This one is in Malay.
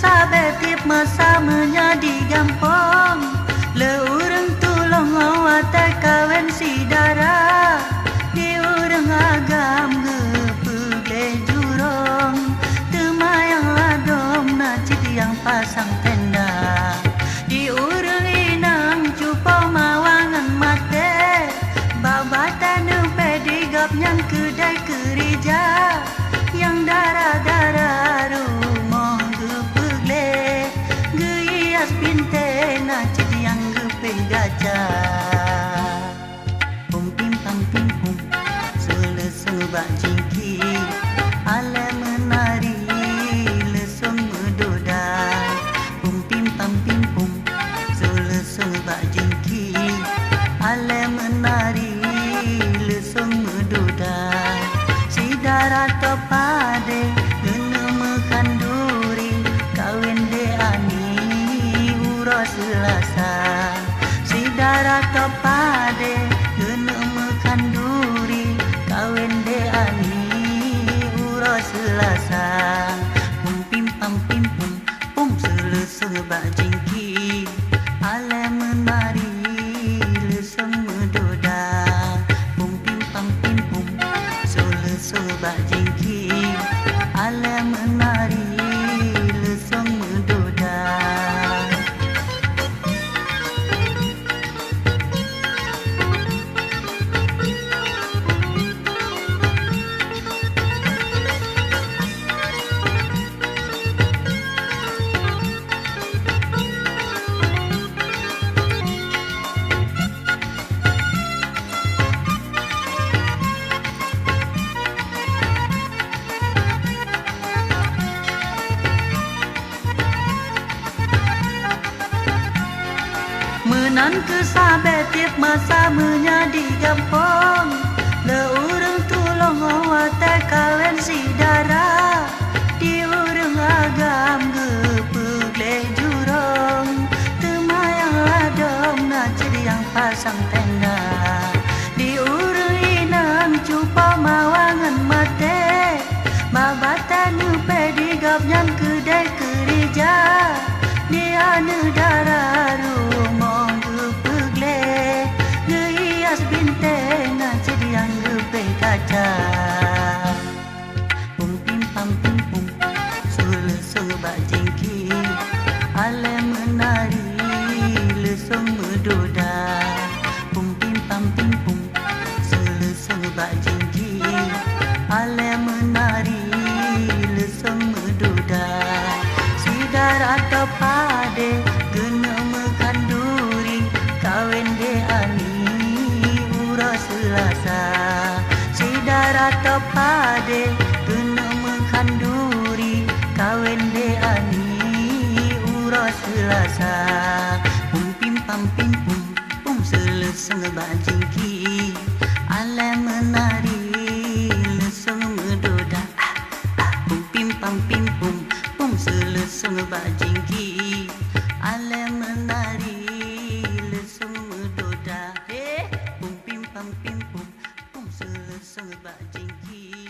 sabetip masamanya digampong leurang tulong awat kawen si dara diurang agam gepegle jurong temayang ladom nacit yang pasang tenda diurang inang cupo mawangan mate babatan pedigap yang kedai kerja yang darah-darah rumah gepegle geias binte nacit yang gepe gajah pum pim pam pim pum selesebak jingki ala menari lesung medoda pum pim pam pim pum selesebak jingki ala menari lesung medoda si darah topade gena makan duri kawin de ani ura selasa si darah topade gena makan duri kawin de ani ura selasa pum pim pam pim pum pum selesebak jingki ala menari lesung medoda pum pim pam pim pum selesebak jingki ala menari lesung medoda menan kesabetip masamanya digampong leurang tulong awat kawen si dara diurang agam gepegle jurong temayang ladom nacit yang pasang tenda diurang inang cupa mawangan mate babatan pedigap yang kedai kerja dia negara rumah gepegle geias binte nacit yang gepe kaca pum pim pam pim pum selesebak jingki ala menari lesung medoda pum pim pam pim pum selesebak jingki ala menari lesung medoda si darah topade gena makan duri kawin de ani ura selasa si darah topade gena makan duri kawin de ani ura selasa pum pim pam pim pum pum selesebak jingki ala menari lesung medoda pum pim pam pim pum pum selesebak jingki ala menari lesung medoda pum pim pam pim pum pum selesebak jingki